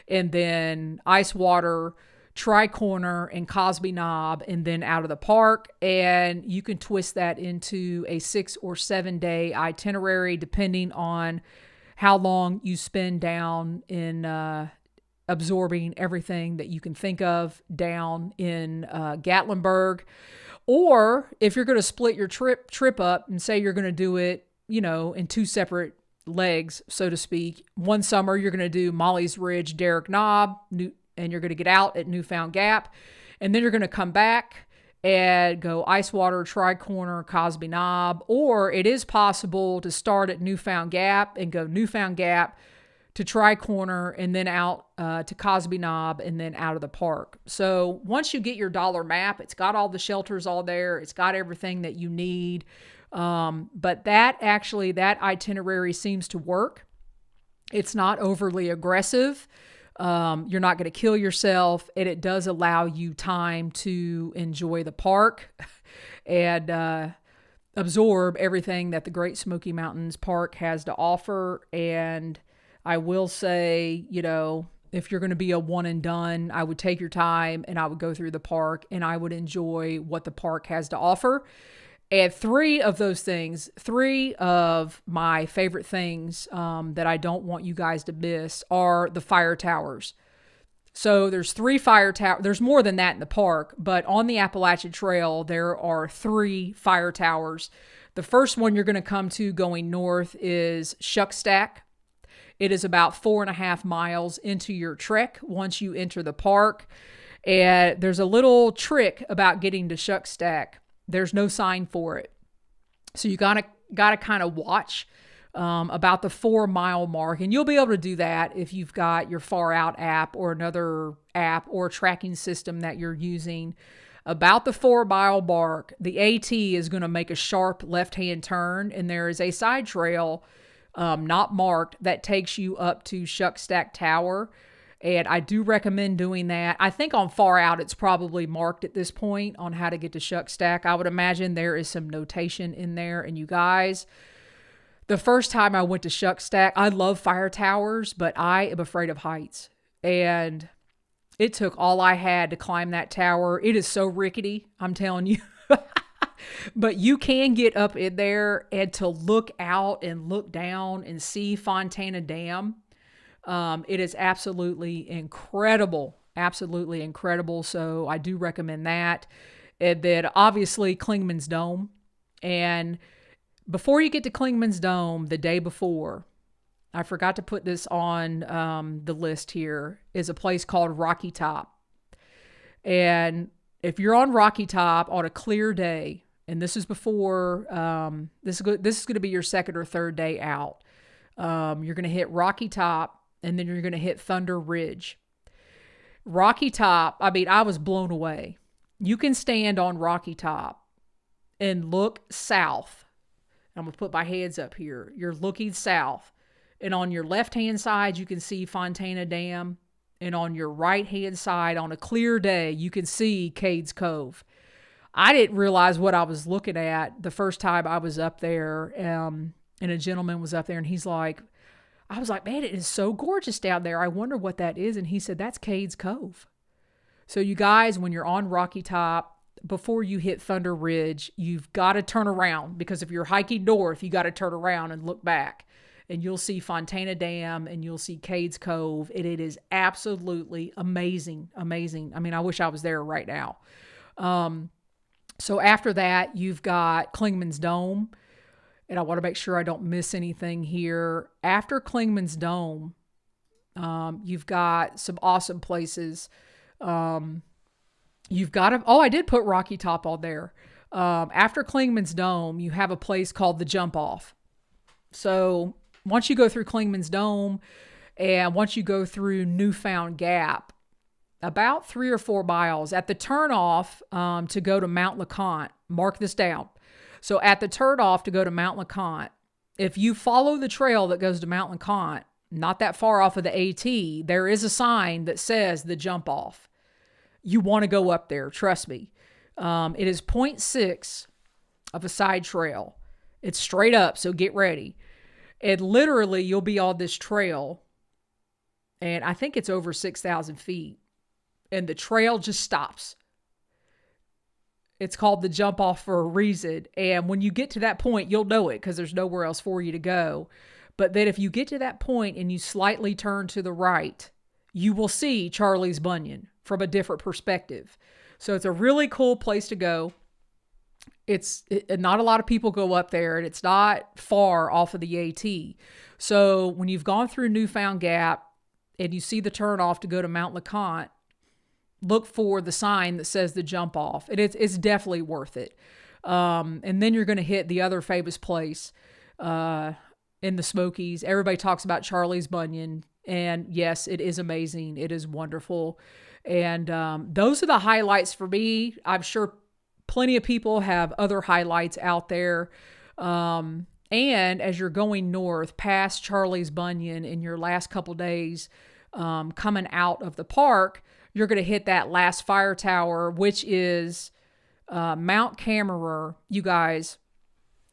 and then Icewater, Tri-Corner, and Cosby Knob, and then out of the park. And you can twist that into a 6 or 7 day itinerary, depending on how long you spend down in absorbing everything that you can think of down in Gatlinburg. Or if you're going to split your trip up and say you're going to do it, in 2 separate legs, so to speak. One summer, you're going to do Molly's Ridge, Derrick Knob, and you're going to get out at Newfound Gap. And then you're going to come back and go Icewater, Tri-Corner, Cosby Knob. Or it is possible to start at Newfound Gap and go Newfound Gap to Tri-Corner, and then out to Cosby Knob, and then out of the park. So once you get your dollar map, it's got all the shelters all there. It's got everything that you need. But that itinerary seems to work. It's not overly aggressive. You're not going to kill yourself, and it does allow you time to enjoy the park and absorb everything that the Great Smoky Mountains Park has to offer. And I will say, if you're going to be a one and done, I would take your time and I would go through the park and I would enjoy what the park has to offer. And 3 of my favorite things that I don't want you guys to miss are the fire towers. So there's 3 fire towers. There's more than that in the park, but on the Appalachian Trail, there are 3 fire towers. The first one you're going to come to going north is Shuckstack. It is about 4.5 miles into your trek once you enter the park. And there's a little trick about getting to Shuckstack. There's no sign for it. So you gotta kind of watch about the 4-mile mark. And you'll be able to do that if you've got your Far Out app or another app or tracking system that you're using. About the 4-mile mark, the AT is going to make a sharp left-hand turn, and there is a side trail not marked that takes you up to Shuckstack Tower. And I do recommend doing that. I think on Far Out, it's probably marked at this point on how to get to Shuckstack. I would imagine there is some notation in there. And you guys, the first time I went to Shuckstack, I love fire towers, but I am afraid of heights. And it took all I had to climb that tower. It is so rickety, I'm telling you. But you can get up in there, and to look out and look down and see Fontana Dam. It is absolutely incredible. Absolutely incredible. So I do recommend that. And then obviously Clingman's Dome. And before you get to Clingman's Dome, the day before, I forgot to put this on the list here, is a place called Rocky Top. And if you're on Rocky Top on a clear day, and this is before, this is going to be your second or third day out, you're going to hit Rocky Top, and then you're going to hit Thunder Ridge. Rocky Top, I mean, I was blown away. You can stand on Rocky Top and look south. I'm going to put my hands up here. You're looking south. And on your left-hand side, you can see Fontana Dam. And on your right-hand side, on a clear day, you can see Cades Cove. I didn't realize what I was looking at the first time I was up there. And a gentleman was up there, and he's like, I was like, man, it is so gorgeous down there. I wonder what that is. And he said, that's Cades Cove. So you guys, when you're on Rocky Top, before you hit Thunder Ridge, you've got to turn around, because if you're hiking north, you got to turn around and look back, and you'll see Fontana Dam and you'll see Cades Cove. And it is absolutely amazing. Amazing. I mean, I wish I was there right now. So after that, you've got Clingman's Dome. And I want to make sure I don't miss anything here. After Clingman's Dome, you've got some awesome places. You've got I did put Rocky Top on there. After Clingman's Dome, you have a place called the Jump Off. So once you go through Clingman's Dome, and once you go through Newfound Gap, about 3 or 4 miles at the turnoff to go to Mount LeConte, mark this down. So at the turnoff to go to Mount LeConte, if you follow the trail that goes to Mount LeConte, not that far off of the AT, there is a sign that says the Jump Off. You want to go up there, trust me. It is 0.6 of a side trail. It's straight up, so get ready. And literally, you'll be on this trail, and I think it's over 6,000 feet, and the trail just stops. It's called the Jump Off for a reason. And when you get to that point, you'll know it, because there's nowhere else for you to go. But then if you get to that point and you slightly turn to the right, you will see Charlie's Bunion from a different perspective. So it's a really cool place to go. Not a lot of people go up there, and it's not far off of the AT. So when you've gone through Newfound Gap and you see the turnoff to go to Mount LeConte, look for the sign that says the Jump Off. And it's definitely worth it. And then you're going to hit the other famous place in the Smokies. Everybody talks about Charlie's Bunion. And yes, it is amazing. It is wonderful. And those are the highlights for me. I'm sure plenty of people have other highlights out there. And as you're going north past Charlie's Bunion in your last couple days coming out of the park, you're going to hit that last fire tower, which is Mount Camerer. You guys,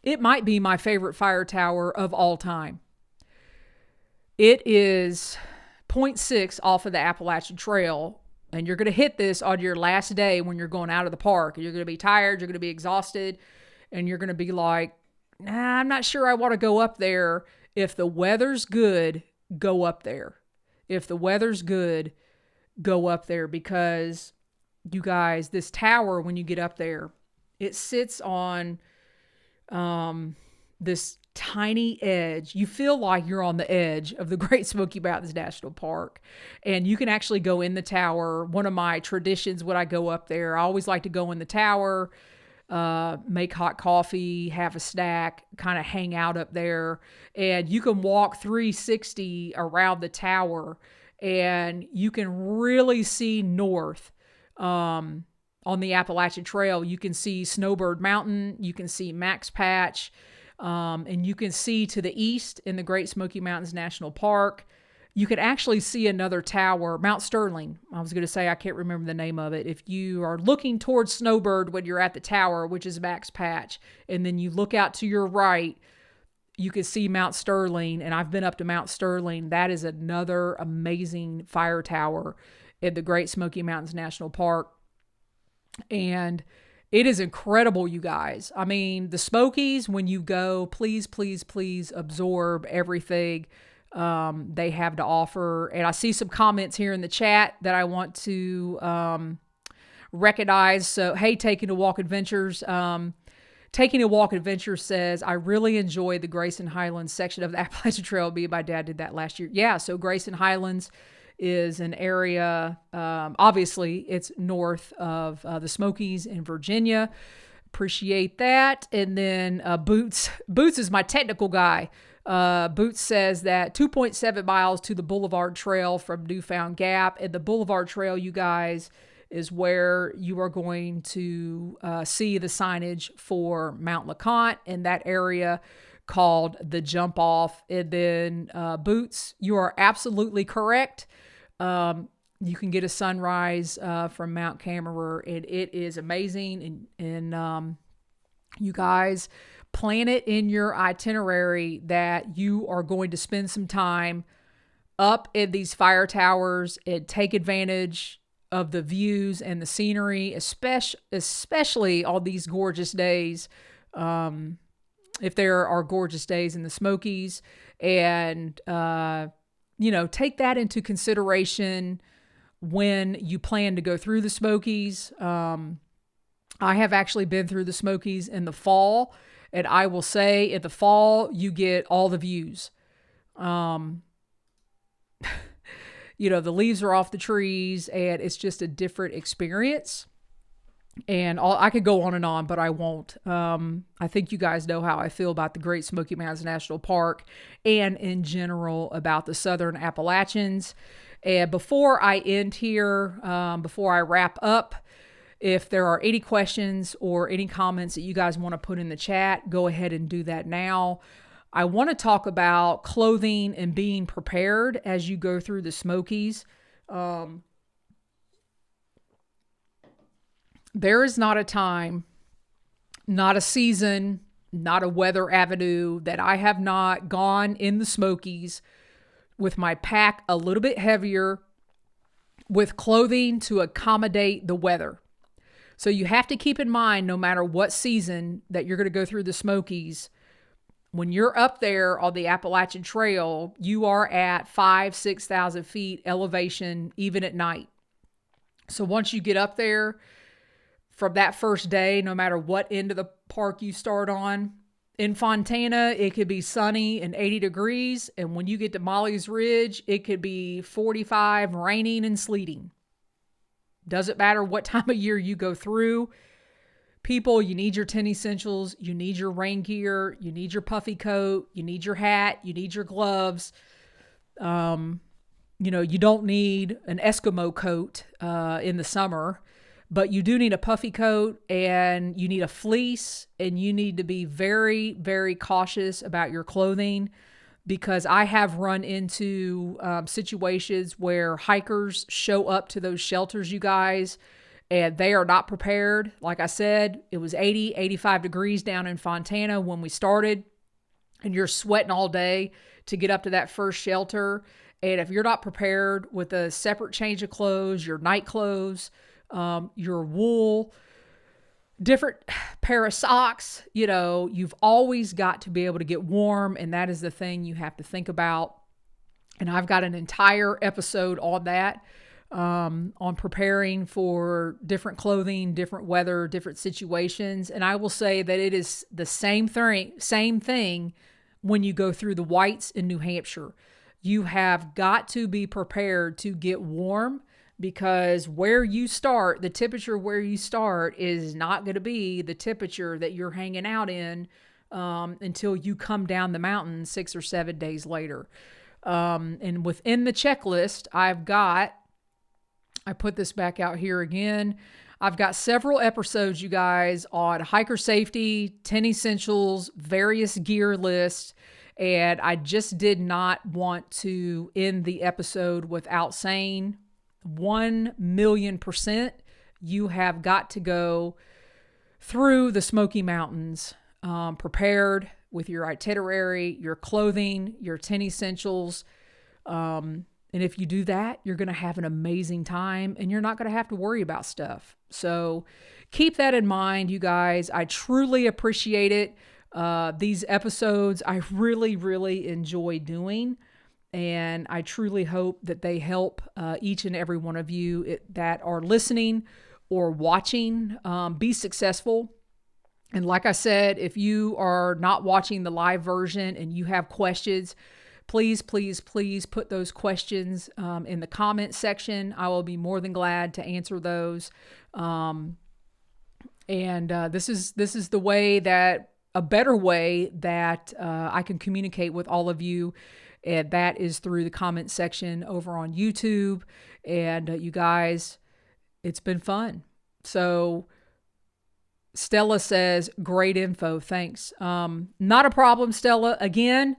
it might be my favorite fire tower of all time. It is 0.6 off of the Appalachian Trail, and you're going to hit this on your last day when you're going out of the park. You're going to be tired, you're going to be exhausted, and you're going to be like, nah, I'm not sure I want to go up there. If the weather's good, go up there. If the weather's good, go up there, because you guys, this tower, when you get up there, it sits on this tiny edge. You feel like you're on the edge of the Great Smoky Mountains National Park, and you can actually go in the tower. One of my traditions when I go up there, I always like to go in the tower, make hot coffee, have a snack, kind of hang out up there. And you can walk 360 around the tower, and you can really see north. On the Appalachian Trail, you can see Snowbird Mountain, you can see Max Patch, and you can see to the east in the Great Smoky Mountains National Park. You can actually see another tower, Mount Sterling. I was going to say, I can't remember the name of it. If you are looking towards Snowbird when you're at the tower, which is Max Patch, and then you look out to your right, you can see Mount Sterling. And I've been up to Mount Sterling. That is another amazing fire tower in the Great Smoky Mountains National Park. And it is incredible, you guys. I mean, the Smokies, when you go, please, please, please absorb everything they have to offer. And I see some comments here in the chat that I want to recognize. So, hey, Taking a Walk Adventures. Taking a Walk Adventures says, I really enjoy the Grayson Highlands section of the Appalachian Trail. Me and my dad did that last year. Yeah, so Grayson Highlands is an area, obviously it's north of the Smokies in Virginia. Appreciate that. And then Boots is my technical guy. Boots says that 2.7 miles to the Boulevard Trail from Newfound Gap. And the Boulevard Trail, you guys, is where you are going to see the signage for Mount LeConte in that area called the Jump Off. And then Boots, you are absolutely correct. You can get a sunrise from Mount Camerer, and it is amazing. And you guys, plan it in your itinerary that you are going to spend some time up in these fire towers and take advantage of the views and the scenery, especially on these gorgeous days. If there are gorgeous days in the Smokies, and, take that into consideration when you plan to go through the Smokies. I have actually been through the Smokies in the fall, and I will say in the fall, you get all the views. The leaves are off the trees, and it's just a different experience. And I could go on and on, but I won't. I think you guys know how I feel about the Great Smoky Mountains National Park and in general about the Southern Appalachians. And before I end here, before I wrap up, if there are any questions or any comments that you guys want to put in the chat, go ahead and do that now. I want to talk about clothing and being prepared as you go through the Smokies. There is not a time, not a season, not a weather avenue that I have not gone in the Smokies with my pack a little bit heavier, with clothing to accommodate the weather. So you have to keep in mind, no matter what season that you're going to go through the Smokies, when you're up there on the Appalachian Trail, you are at 5,000-6,000 feet elevation, even at night. So once you get up there, from that first day, no matter what end of the park you start on, in Fontana, it could be sunny and 80 degrees. And when you get to Molly's Ridge, it could be 45, raining and sleeting. Doesn't matter what time of year you go through. People, you need your 10 essentials. You need your rain gear. You need your puffy coat. You need your hat. You need your gloves. You don't need an Eskimo coat in the summer. But you do need a puffy coat, and you need a fleece, and you need to be very, very cautious about your clothing, because I have run into situations where hikers show up to those shelters, you guys, and they are not prepared. Like I said, it was 80, 85 degrees down in Fontana when we started, and you're sweating all day to get up to that first shelter. And if you're not prepared with a separate change of clothes, your night clothes, your wool, different pair of socks, you've always got to be able to get warm. And that is the thing you have to think about. And I've got an entire episode on that. on preparing for different clothing, different weather, different situations. And I will say that it is the same thing when you go through the whites in New Hampshire. You have got to be prepared to get warm, because where you start, the temperature where you start is not going to be the temperature that you're hanging out in until you come down the mountain 6 or 7 days later. And within the checklist, I put this back out here again. I've got several episodes, you guys, on hiker safety, 10 essentials, various gear lists, and I just did not want to end the episode without saying 1,000,000% you have got to go through the Smoky Mountains prepared with your itinerary, your clothing, your 10 essentials. And if you do that, you're going to have an amazing time and you're not going to have to worry about stuff. So keep that in mind, you guys. I truly appreciate it. These episodes I really, really enjoy doing. And I truly hope that they help each and every one of you that are listening or watching be successful. And like I said, if you are not watching the live version and you have questions, please, please, please put those questions in the comment section. I will be more than glad to answer those. This is the way that, a better way that I can communicate with all of you. And that is through the comment section over on YouTube. And you guys, it's been fun. So Stella says, great info. Thanks. Not a problem, Stella. Again,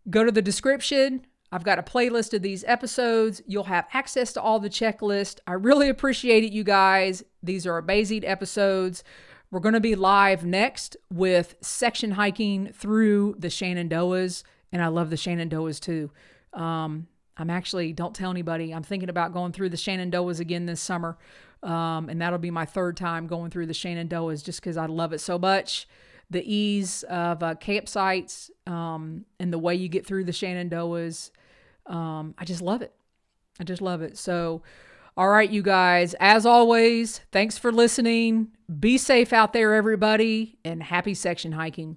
go to the description. I've got a playlist of these episodes. You'll have access to all the checklist. I really appreciate it, you guys. These are amazing episodes. We're going to be live next with section hiking through the Shenandoahs. And I love the Shenandoahs too. I'm actually, don't tell anybody, I'm thinking about going through the Shenandoahs again this summer. And that'll be my third time going through the Shenandoahs just because I love it so much. The ease of campsites and the way you get through the Shenandoahs. I just love it. I just love it. So, all right, you guys, as always, thanks for listening. Be safe out there, everybody, and happy section hiking.